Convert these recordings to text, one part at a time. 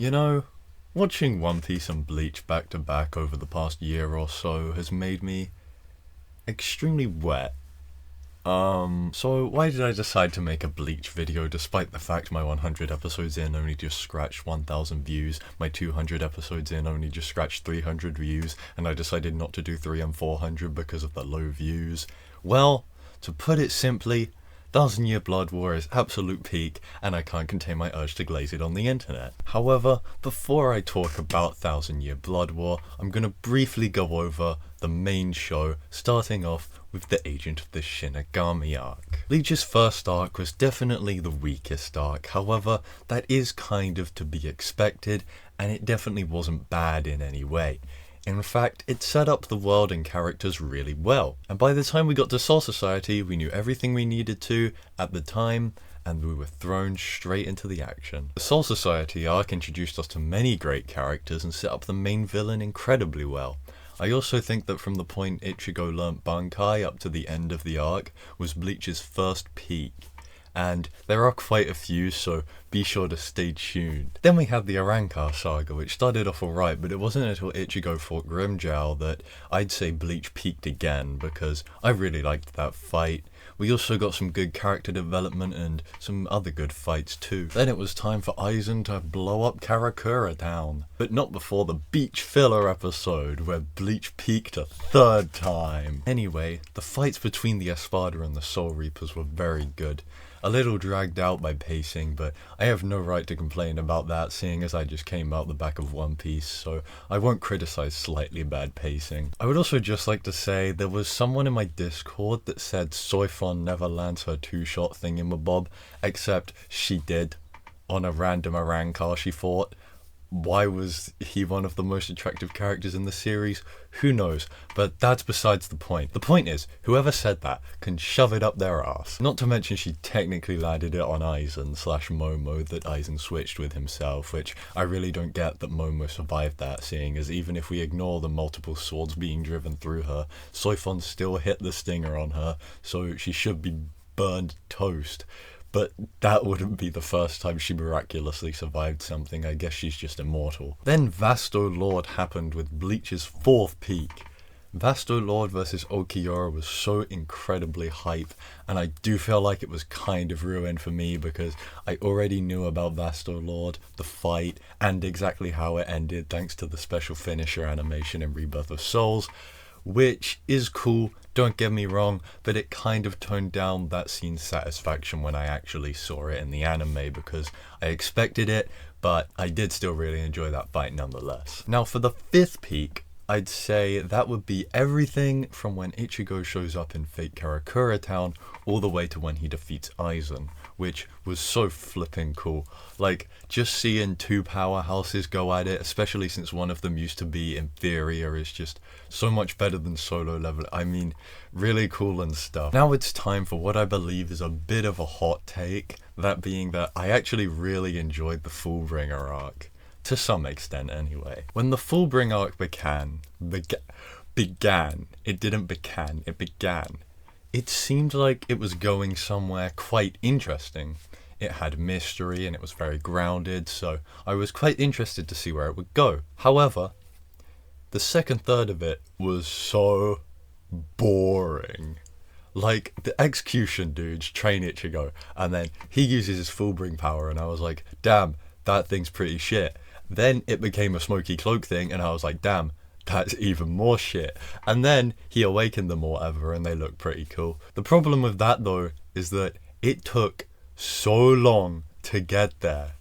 You know, watching One Piece and Bleach back to back over the past year or so has made me extremely wet. So why did I decide to make a Bleach video despite the fact my 100 episodes in only just scratched 1,000 views, my 200 episodes in only just scratched 300 views, and I decided not to do 3 and 400 because of the low views? Well, to put it simply, Thousand Year Blood War is absolute peak, and I can't contain my urge to glaze it on the internet. However, before I talk about Thousand Year Blood War, I'm gonna briefly go over the main show, starting off with the Agent of the Shinigami arc. Bleach's first arc was definitely the weakest arc, however, that is kind of to be expected, and it definitely wasn't bad in any way. In fact, it set up the world and characters really well, and by the time we got to Soul Society, we knew everything we needed to at the time, and we were thrown straight into the action. The Soul Society arc introduced us to many great characters and set up the main villain incredibly well. I also think that from the point Ichigo learnt Bankai up to the end of the arc was Bleach's first peak, and there are quite a few, so be sure to stay tuned. Then we had the Arrancar saga, which started off alright, but it wasn't until Ichigo fought Grimmjow that I'd say Bleach peaked again, because I really liked that fight. We also got some good character development and some other good fights too. Then it was time for Aizen to blow up Karakura Town, but not before the beach filler episode where Bleach peaked a third time. Anyway, the fights between the Espada and the Soul Reapers were very good. A little dragged out by pacing, but I have no right to complain about that, seeing as I just came out the back of One Piece, so I won't criticize slightly bad pacing. I would also just like to say there was someone in my Discord that said Soifon never lands her two-shot thingamabob, except she did on a random Arrancar she fought. Why was he one of the most attractive characters in the series? Who knows, but that's besides the point. The point is, whoever said that can shove it up their ass. Not to mention she technically landed it on Aizen / Momo that Aizen switched with himself, which I really don't get that Momo survived that, seeing as even if we ignore the multiple swords being driven through her, Soifon still hit the stinger on her, so she should be burned toast. But that wouldn't be the first time she miraculously survived something. I guess she's just immortal. Then Vasto Lord happened with Bleach's fourth peak. Vasto Lord vs Okiura was so incredibly hype, and I do feel like it was kind of ruined for me because I already knew about Vasto Lord, the fight, and exactly how it ended thanks to the special finisher animation in Rebirth of Souls, which is cool, don't get me wrong, but it kind of toned down that scene's satisfaction when I actually saw it in the anime because I expected it, but I did still really enjoy that fight nonetheless. Now for the fifth peak, I'd say that would be everything from when Ichigo shows up in Fate Karakura Town all the way to when he defeats Aizen, which was so flipping cool. Like, just seeing two powerhouses go at it, especially since one of them used to be inferior, is just so much better than solo level. I mean, really cool and stuff. Now it's time for what I believe is a bit of a hot take, that being that I actually really enjoyed the Fullbringer arc. To some extent, anyway. When the Fullbring arc began, it seemed like it was going somewhere quite interesting. It had mystery and it was very grounded, so I was quite interested to see where it would go. However, the second third of it was so boring. Like, the execution dudes train Ichigo, and then he uses his Fullbring power, and I was like, damn, that thing's pretty shit. Then it became a smoky cloak thing, and I was like, damn, that's even more shit. And then he awakened them or whatever, and they look pretty cool. The problem with that, though, is that it took so long to get there.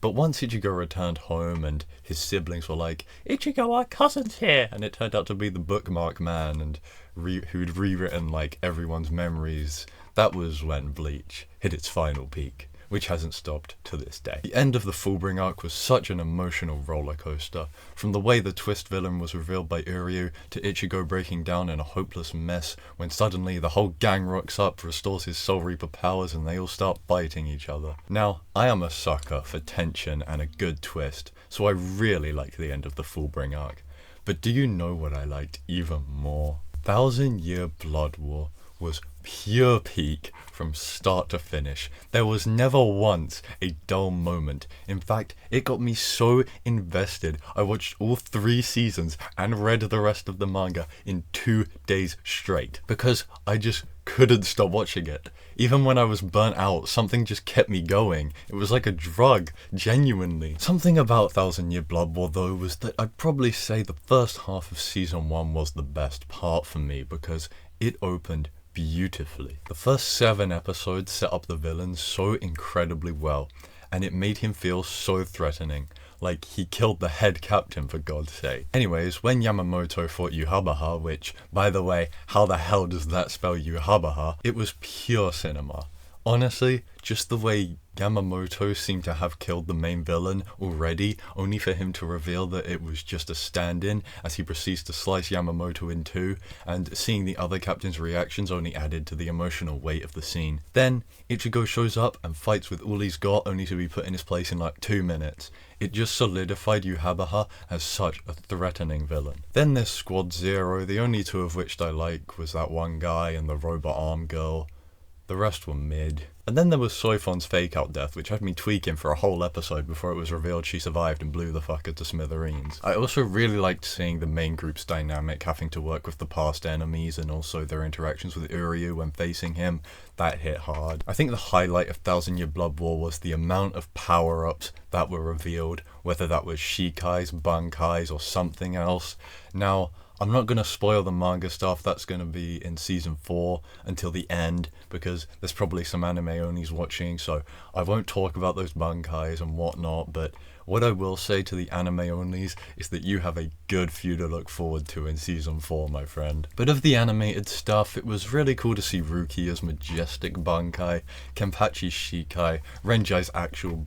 But once Ichigo returned home and his siblings were like, Ichigo, our cousin's here! And it turned out to be the bookmark man and who'd rewritten like everyone's memories, that was when Bleach hit its final peak, which hasn't stopped to this day. The end of the Fullbring arc was such an emotional roller coaster. From the way the twist villain was revealed by Uryu, to Ichigo breaking down in a hopeless mess, when suddenly the whole gang rocks up, restores his Soul Reaper powers, and they all start fighting each other. Now, I am a sucker for tension and a good twist, so I really liked the end of the Fullbring arc. But do you know what I liked even more? Thousand Year Blood War was pure peak from start to finish. There was never once a dull moment. In fact, it got me so invested. I watched all 3 seasons and read the rest of the manga in 2 days straight because I just couldn't stop watching it. Even when I was burnt out, something just kept me going. It was like a drug, genuinely. Something about Thousand Year Blood War though was that I'd probably say the first half of season 1 was the best part for me because it opened beautifully. The first 7 episodes set up the villain so incredibly well, and it made him feel so threatening, like he killed the head captain for God's sake. Anyways, when Yamamoto fought Yuhabaha, which, by the way, how the hell does that spell Yuhabaha? It was pure cinema. Honestly, just the way Yamamoto seemed to have killed the main villain already, only for him to reveal that it was just a stand-in as he proceeds to slice Yamamoto in 2, and seeing the other captain's reactions only added to the emotional weight of the scene. Then, Ichigo shows up and fights with all he's got, only to be put in his place in like 2 minutes. It just solidified Yuhabaha as such a threatening villain. Then there's Squad Zero, the only 2 of which I like was that one guy and the robot arm girl. The rest were mid. And then there was Soifon's fake-out death, which had me tweaking for a whole episode before it was revealed she survived and blew the fucker to smithereens. I also really liked seeing the main group's dynamic, having to work with the past enemies and also their interactions with Uryu when facing him. That hit hard. I think the highlight of Thousand Year Blood War was the amount of power-ups that were revealed, whether that was Shikais, Bankais, or something else. Now, I'm not going to spoil the manga stuff, that's going to be in season 4 until the end, because there's probably some anime onlys watching, so I won't talk about those bankais and whatnot, but what I will say to the anime onlys is that you have a good few to look forward to in season 4, my friend. But of the animated stuff, it was really cool to see Rukia's majestic bankai, Kenpachi's shikai, Renji's actual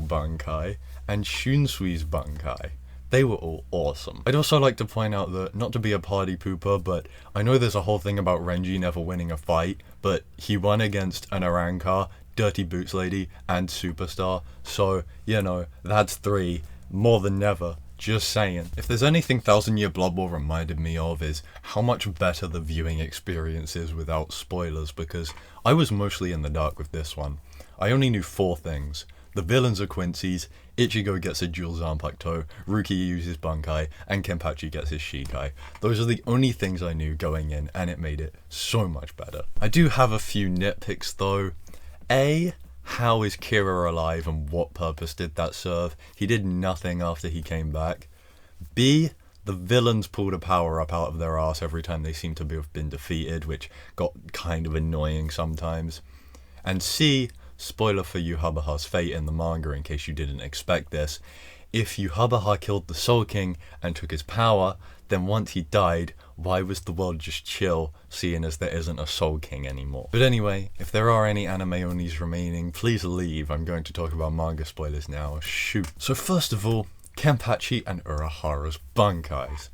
bankai, and Shunsui's bankai. They were all awesome. I'd also like to point out that, not to be a party pooper, but I know there's a whole thing about Renji never winning a fight, but he won against an Arrancar, Dirty Boots Lady, and Superstar, so, you know, that's 3, more than never. Just saying. If there's anything Thousand Year Blood War reminded me of is how much better the viewing experience is without spoilers, because I was mostly in the dark with this one. I only knew 4 things. The villains are Quincy's, Ichigo gets a dual Zanpakuto, Rukia uses Bankai, and Kenpachi gets his Shikai. Those are the only things I knew going in, and it made it so much better. I do have a few nitpicks though. A, how is Kira alive and what purpose did that serve? He did nothing after he came back. B, the villains pulled a power-up out of their ass every time they seemed to have been defeated, which got kind of annoying sometimes. And C, spoiler for Yuhabaha's fate in the manga in case you didn't expect this, if Yuhabaha killed the Soul King and took his power, then once he died, why was the world just chill, seeing as there isn't a Soul King anymore? But anyway, if there are any anime onlys remaining, please leave. I'm going to talk about manga spoilers now. Shoot. So first of all, Kenpachi and Urahara's bankais.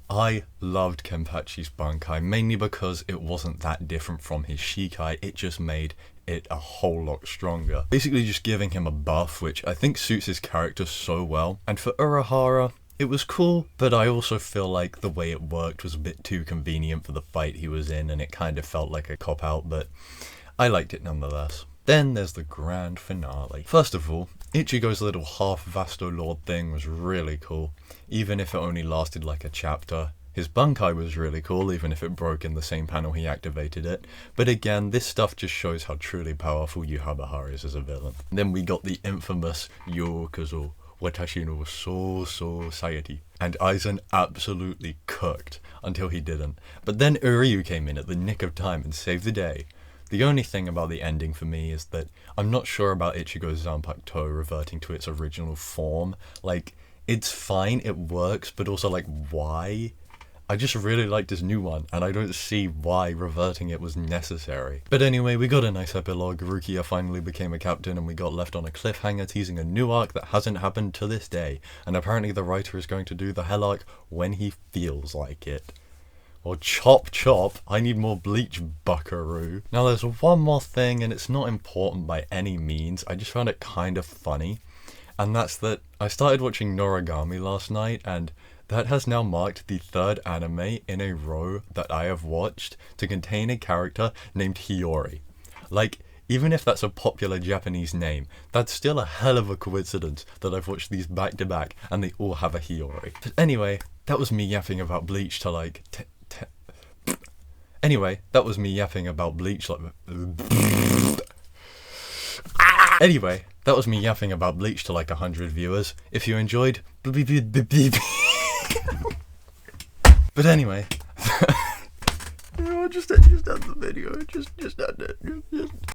I loved Kenpachi's bankai, mainly because it wasn't that different from his Shikai, it just made it a whole lot stronger. Basically just giving him a buff, which I think suits his character so well. And for Urahara, it was cool, but I also feel like the way it worked was a bit too convenient for the fight he was in, and it kind of felt like a cop-out, but I liked it nonetheless. Then there's the grand finale. First of all, Ichigo's little half Vasto Lord thing was really cool, even if it only lasted like a chapter. His bankai was really cool, even if it broke in the same panel he activated it. But again, this stuff just shows how truly powerful Yuhabaha is as a villain. Then we got the infamous Yokazo, Watashi no So Society. And Aizen absolutely cooked until he didn't. But then Uryu came in at the nick of time and saved the day. The only thing about the ending for me is that I'm not sure about Ichigo's Zanpakuto reverting to its original form. Like, it's fine, it works, but also like, why? I just really liked his new one, and I don't see why reverting it was necessary. But anyway, we got a nice epilogue. Rukia finally became a captain, and we got left on a cliffhanger teasing a new arc that hasn't happened to this day. And apparently the writer is going to do the Hell arc when he feels like it. Well, chop chop, I need more Bleach, buckaroo. Now there's one more thing, and it's not important by any means, I just found it kind of funny. And that's that I started watching Noragami last night, and That has now marked the third anime in a row that I have watched to contain a character named Hiyori. Like, even if that's a popular Japanese name, that's still a hell of a coincidence that I've watched these back to back and they all have a Hiyori. But anyway, that was me yapping about Bleach to like... Anyway, that was me yapping about Bleach like... Anyway, that was me yapping about Bleach to like 100 viewers. If you enjoyed... But anyway... just end the video. Just end it.